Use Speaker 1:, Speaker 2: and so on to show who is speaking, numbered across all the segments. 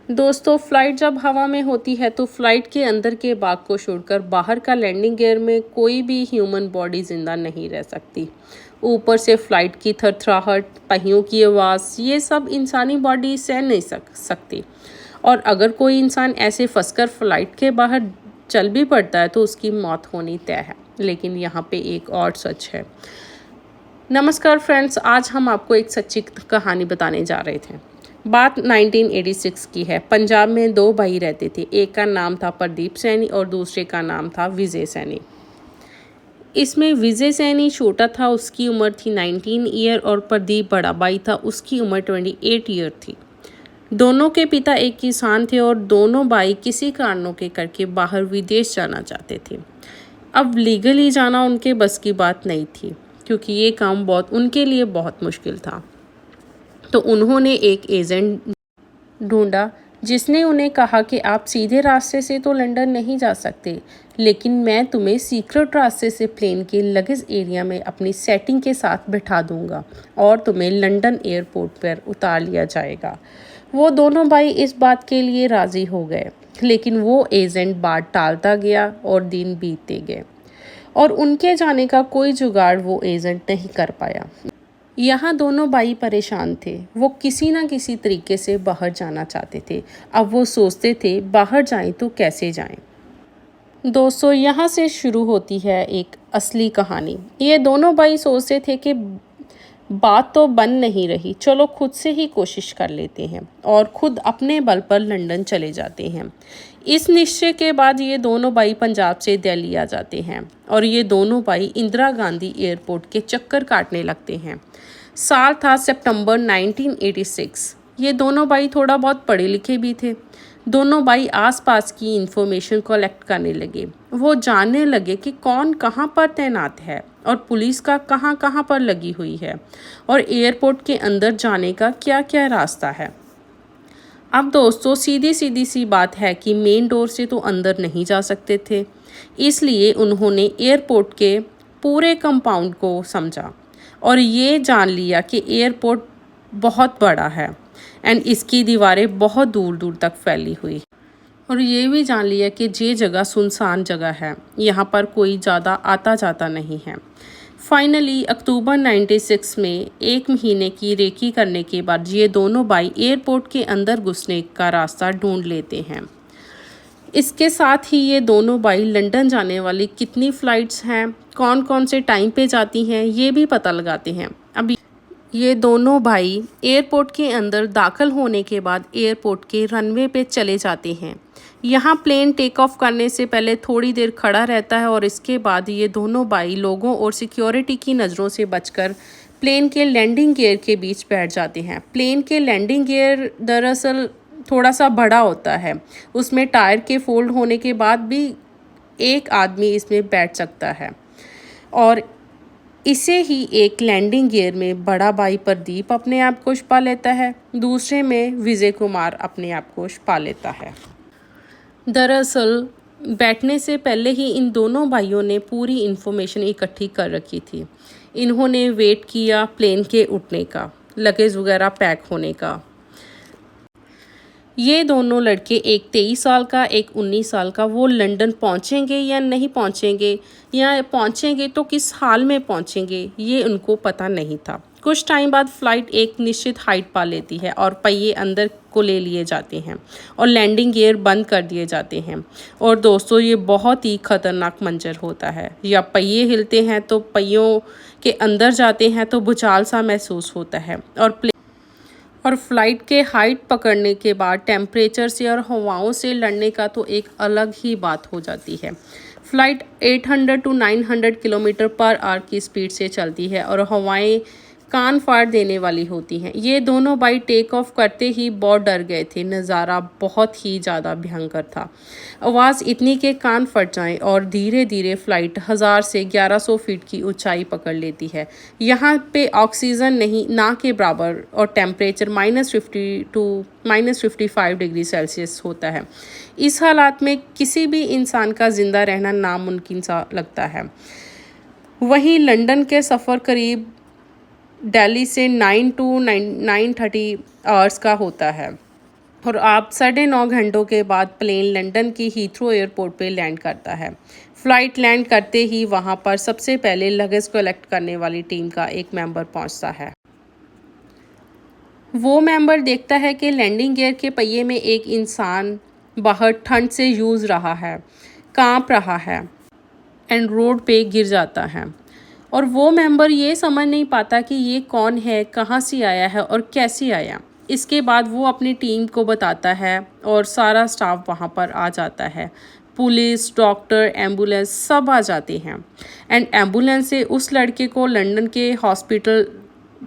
Speaker 1: दोस्तों, फ़्लाइट जब हवा में होती है तो फ़्लाइट के अंदर के भाग को छोड़कर बाहर का लैंडिंग गियर में कोई भी ह्यूमन बॉडी ज़िंदा नहीं रह सकती। ऊपर से फ़्लाइट की थरथराहट, पहियों की आवाज़, ये सब इंसानी बॉडी सह नहीं सकती। और अगर कोई इंसान ऐसे फंसकर फ़्लाइट के बाहर चल भी पड़ता है तो उसकी मौत होनी तय है। लेकिन यहाँ पे एक और सच है। नमस्कार फ्रेंड्स, आज हम आपको एक सच्ची कहानी बताने जा रहे थे। बात 1986 की है। पंजाब में दो भाई रहते थे। एक का नाम था प्रदीप सैनी और दूसरे का नाम था विजय सैनी। इसमें विजय सैनी छोटा था, उसकी उम्र थी 19 ईयर, और प्रदीप बड़ा भाई था, उसकी उम्र 28 ईयर थी। दोनों के पिता एक किसान थे और दोनों भाई किसी कारणों के करके बाहर विदेश जाना चाहते थे। अब लीगली जाना उनके बस की बात नहीं थी, क्योंकि ये काम उनके लिए बहुत मुश्किल था। तो उन्होंने एक एजेंट ढूंढा जिसने उन्हें कहा कि आप सीधे रास्ते से तो लंदन नहीं जा सकते, लेकिन मैं तुम्हें सीक्रेट रास्ते से प्लेन के लगेज एरिया में अपनी सेटिंग के साथ बिठा दूंगा और तुम्हें लंदन एयरपोर्ट पर उतार लिया जाएगा। वो दोनों भाई इस बात के लिए राज़ी हो गए, लेकिन वो एजेंट बात टालता गया और दिन बीतते गए और उनके जाने का कोई जुगाड़ वो एजेंट नहीं कर पाया। यहाँ दोनों भाई परेशान थे। वो किसी ना किसी तरीके से बाहर जाना चाहते थे। अब वो सोचते थे बाहर जाएं तो कैसे जाएं। दोस्तों, यहाँ से शुरू होती है एक असली कहानी। ये दोनों भाई सोचते थे कि बात तो बन नहीं रही, चलो खुद से ही कोशिश कर लेते हैं, और खुद अपने बल पर लंदन चले जाते हैं। इस निश्चय के बाद ये दोनों भाई पंजाब से दिल्ली आ जाते हैं और ये दोनों भाई इंदिरा गांधी एयरपोर्ट के चक्कर काटने लगते हैं। साल था सितंबर 1986। ये दोनों भाई थोड़ा बहुत पढ़े लिखे भी थे। दोनों भाई आसपास की इंफॉर्मेशन कलेक्ट करने लगे। वो जानने लगे कि कौन कहाँ पर तैनात है और पुलिस का कहाँ कहाँ पर लगी हुई है और एयरपोर्ट के अंदर जाने का क्या क्या रास्ता है। अब दोस्तों, सीधी सीधी सी बात है कि मेन डोर से तो अंदर नहीं जा सकते थे, इसलिए उन्होंने एयरपोर्ट के पूरे कंपाउंड को समझा और ये जान लिया कि एयरपोर्ट बहुत बड़ा है एंड इसकी दीवारें बहुत दूर दूर तक फैली हुई, और ये भी जान लिया कि ये जगह सुनसान जगह है, यहाँ पर कोई ज़्यादा आता जाता नहीं है। फाइनली अक्टूबर 96 में एक महीने की रेकी करने के बाद ये दोनों भाई एयरपोर्ट के अंदर घुसने का रास्ता ढूंढ लेते हैं। इसके साथ ही ये दोनों भाई लंदन जाने वाली कितनी फ़्लाइट्स हैं, कौन कौन से टाइम पे जाती हैं, ये भी पता लगाते हैं। अभी ये दोनों भाई एयरपोर्ट के अंदर दाखिल होने के बाद एयरपोर्ट के रनवे पे चले जाते हैं। यहाँ प्लेन टेक ऑफ करने से पहले थोड़ी देर खड़ा रहता है और इसके बाद ये दोनों भाई लोगों और सिक्योरिटी की नज़रों से बचकर प्लेन के लैंडिंग गियर के बीच बैठ जाते हैं। प्लेन के लैंडिंग गियर दरअसल थोड़ा सा बड़ा होता है, उसमें टायर के फोल्ड होने के बाद भी एक आदमी इसमें बैठ सकता है, और इसे ही एक लैंडिंग गियर में बड़ा भाई प्रदीप अपने आप को छुपा लेता है, दूसरे में विजय कुमार अपने आप को छुपा लेता है। दरअसल बैठने से पहले ही इन दोनों भाइयों ने पूरी इन्फॉर्मेशन इकट्ठी कर रखी थी। इन्होंने वेट किया प्लेन के उठने का, लगेज वगैरह पैक होने का। ये दोनों लड़के, एक 23 साल का, एक 19 साल का, वो लंदन पहुंचेंगे या नहीं पहुंचेंगे, या पहुंचेंगे तो किस हाल में पहुंचेंगे, ये उनको पता नहीं था। कुछ टाइम बाद फ़्लाइट एक निश्चित हाइट पा लेती है और पहिए अंदर को ले लिए जाते हैं और लैंडिंग गियर बंद कर दिए जाते हैं। और दोस्तों, ये बहुत ही ख़तरनाक मंजर होता है। या पहिए हिलते हैं तो पहियों के अंदर जाते हैं तो भूचाल सा महसूस होता है, और फ्लाइट के हाइट पकड़ने के बाद टेम्परेचर से और हवाओं से लड़ने का तो एक अलग ही बात हो जाती है। Flight 800 to 900 kilometre per hour की स्पीड से चलती है और हवाएं कान फाड़ देने वाली होती हैं। ये दोनों भाई टेक ऑफ करते ही बहुत डर गए थे। नज़ारा बहुत ही ज़्यादा भयंकर था। आवाज़ इतनी के कान फट जाएं और धीरे धीरे फ़्लाइट 1000 से 1100 फीट की ऊंचाई पकड़ लेती है। यहाँ पे ऑक्सीजन नहीं ना के बराबर, और टेम्परेचर -50 टू -55 डिग्री सेल्सियस होता है। इस हालात में किसी भी इंसान का ज़िंदा रहना नामुमकिन सा लगता है। वहीं लंदन के सफ़र करीब दिल्ली से 9 to 9:30 आवर्स का होता है। और आप 9.5 घंटों के बाद प्लेन लंदन की हीथ्रो एयरपोर्ट पे लैंड करता है। फ़्लाइट लैंड करते ही वहाँ पर सबसे पहले लगेज कलेक्ट करने वाली टीम का एक मेंबर पहुँचता है। वो मेंबर देखता है कि लैंडिंग गियर के पहिए में एक इंसान बाहर ठंड से जूझ रहा है, काँप रहा है एंड रोड पे गिर जाता है। और वो मेंबर ये समझ नहीं पाता कि ये कौन है, कहाँ से आया है और कैसे आया। इसके बाद वो अपनी टीम को बताता है और सारा स्टाफ वहाँ पर आ जाता है। पुलिस, डॉक्टर, एम्बुलेंस सब आ जाते हैं एंड एम्बुलेंस से उस लड़के को लंदन के हॉस्पिटल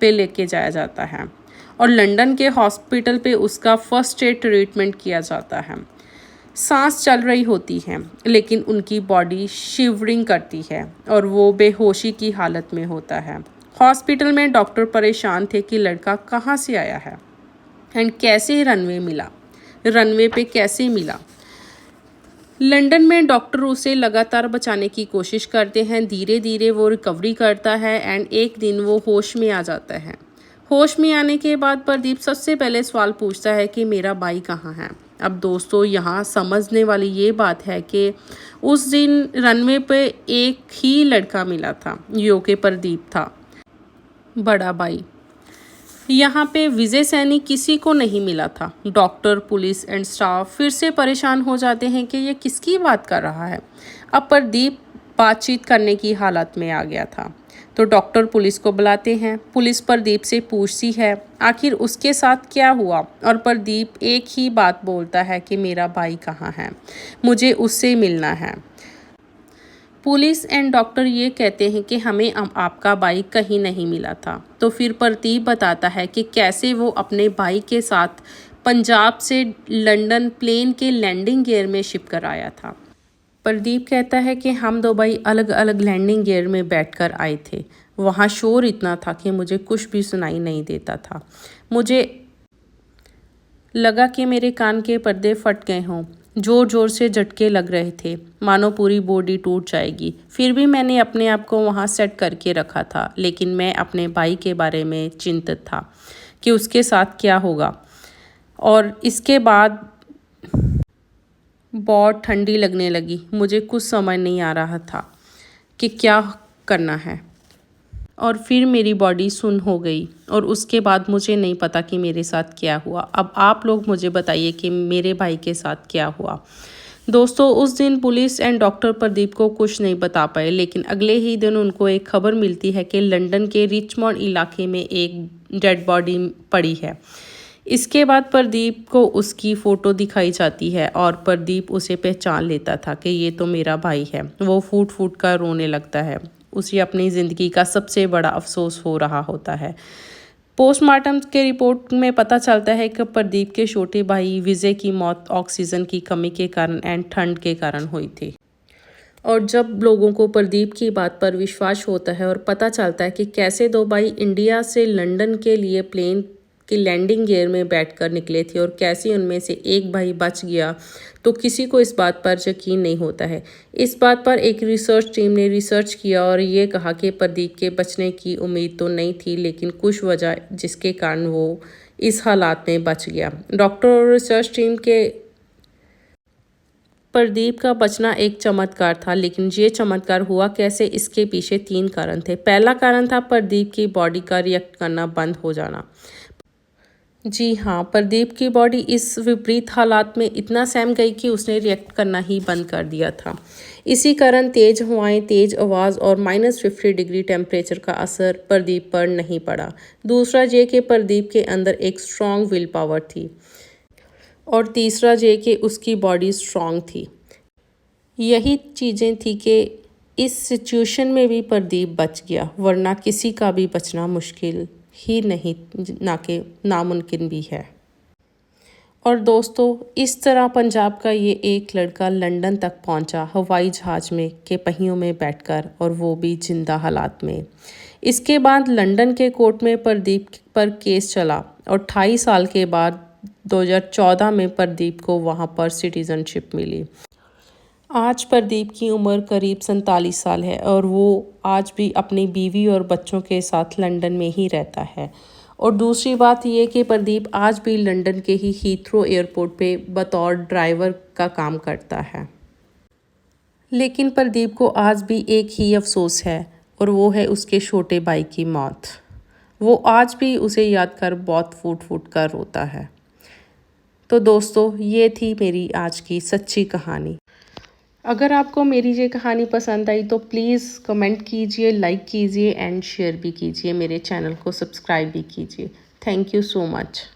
Speaker 1: पे लेके जाया जाता है और लंदन के हॉस्पिटल पे उसका फर्स्ट एड ट्रीटमेंट किया जाता है। सांस चल रही होती है लेकिन उनकी बॉडी शिवरिंग करती है और वो बेहोशी की हालत में होता है। हॉस्पिटल में डॉक्टर परेशान थे कि लड़का कहाँ से आया है एंड कैसे रनवे पे कैसे मिला। लंदन में डॉक्टर उसे लगातार बचाने की कोशिश करते हैं। धीरे धीरे वो रिकवरी करता है एंड एक दिन वो होश में आ जाता है। होश में आने के बाद प्रदीप सबसे पहले सवाल पूछता है कि मेरा भाई कहाँ है। अब दोस्तों यहाँ समझने वाली ये बात है कि उस दिन रनवे पे एक ही लड़का मिला था जो कि प्रदीप था, बड़ा भाई। यहाँ पे विजय सैनी किसी को नहीं मिला था। डॉक्टर, पुलिस एंड स्टाफ फिर से परेशान हो जाते हैं कि ये किसकी बात कर रहा है। अब प्रदीप बातचीत करने की हालत में आ गया था तो डॉक्टर पुलिस को बुलाते हैं। पुलिस प्रदीप से पूछती है आखिर उसके साथ क्या हुआ और प्रदीप एक ही बात बोलता है कि मेरा भाई कहाँ है, मुझे उससे मिलना है। पुलिस एंड डॉक्टर ये कहते हैं कि हमें आपका भाई कहीं नहीं मिला था। तो फिर प्रदीप बताता है कि कैसे वो अपने भाई के साथ पंजाब से लंदन प्लेन के लैंडिंग गियर में शिप कर आया था। प्रदीप कहता है कि हम दो भाई अलग अलग लैंडिंग गियर में बैठकर आए थे। वहाँ शोर इतना था कि मुझे कुछ भी सुनाई नहीं देता था। मुझे लगा कि मेरे कान के पर्दे फट गए हों। जोर जोर से झटके लग रहे थे, मानो पूरी बॉडी टूट जाएगी। फिर भी मैंने अपने आप को वहाँ सेट करके रखा था, लेकिन मैं अपने भाई के बारे में चिंतित था कि उसके साथ क्या होगा। और इसके बाद बहुत ठंडी लगने लगी। मुझे कुछ समझ नहीं आ रहा था कि क्या करना है और फिर मेरी बॉडी सुन्न हो गई और उसके बाद मुझे नहीं पता कि मेरे साथ क्या हुआ। अब आप लोग मुझे बताइए कि मेरे भाई के साथ क्या हुआ। दोस्तों उस दिन पुलिस एंड डॉक्टर प्रदीप को कुछ नहीं बता पाए, लेकिन अगले ही दिन उनको एक खबर मिलती है कि लंदन के रिचमंड इलाके में एक डेड बॉडी पड़ी है। इसके बाद प्रदीप को उसकी फ़ोटो दिखाई जाती है और प्रदीप उसे पहचान लेता था कि ये तो मेरा भाई है। वो फूट फूट कर रोने लगता है। उसे अपनी ज़िंदगी का सबसे बड़ा अफसोस हो रहा होता है। पोस्टमार्टम के रिपोर्ट में पता चलता है कि प्रदीप के छोटे भाई विजय की मौत ऑक्सीजन की कमी के कारण एंड ठंड के कारण हुई थी। और जब लोगों को प्रदीप की बात पर विश्वास होता है और पता चलता है कि कैसे दो भाई इंडिया से लंदन के लिए प्लेन की लैंडिंग गियर में बैठकर निकले थे और कैसे उनमें से एक भाई बच गया, तो किसी को इस बात पर यकीन नहीं होता है। इस बात पर एक रिसर्च टीम ने रिसर्च किया और ये कहा कि प्रदीप के बचने की उम्मीद तो नहीं थी, लेकिन कुछ वजह जिसके कारण वो इस हालात में बच गया। डॉक्टर और रिसर्च टीम के प्रदीप का बचना एक चमत्कार था, लेकिन ये चमत्कार हुआ कैसे, इसके पीछे 3 कारण थे। पहला कारण था प्रदीप की बॉडी का रिएक्ट करना बंद हो जाना। जी हाँ, प्रदीप की बॉडी इस विपरीत हालात में इतना सहम गई कि उसने रिएक्ट करना ही बंद कर दिया था। इसी कारण तेज हवाएं, तेज आवाज़ और -50 डिग्री टेम्परेचर का असर प्रदीप पर नहीं पड़ा। दूसरा ये कि प्रदीप के अंदर एक स्ट्रॉन्ग विल पावर थी और तीसरा ये कि उसकी बॉडी स्ट्रॉन्ग थी। यही चीज़ें थी कि इस सिचुएशन में भी प्रदीप बच गया, वरना किसी का भी बचना मुश्किल ही नहीं, ना कि नामुमकिन भी है। और दोस्तों इस तरह पंजाब का ये एक लड़का लंदन तक पहुंचा हवाई जहाज़ में के पहियों में बैठकर, और वो भी जिंदा हालात में। इसके बाद लंदन के कोर्ट में प्रदीप पर केस चला और 28 साल के बाद 2014 में प्रदीप को वहाँ पर सिटीज़नशिप मिली। आज प्रदीप की उम्र करीब 47 साल है और वो आज भी अपनी बीवी और बच्चों के साथ लंदन में ही रहता है और दूसरी बात ये कि प्रदीप आज भी लंदन के ही हीथ्रो एयरपोर्ट पे बतौर ड्राइवर का काम करता है। लेकिन प्रदीप को आज भी एक ही अफसोस है और वो है उसके छोटे भाई की मौत। वो आज भी उसे याद कर बहुत फूट फूट कर रोता है। तो दोस्तों, ये थी मेरी आज की सच्ची कहानी। अगर आपको मेरी ये कहानी पसंद आई तो प्लीज़ कमेंट कीजिए, लाइक कीजिए एंड शेयर भी कीजिए। मेरे चैनल को सब्सक्राइब भी कीजिए। Thank you so much.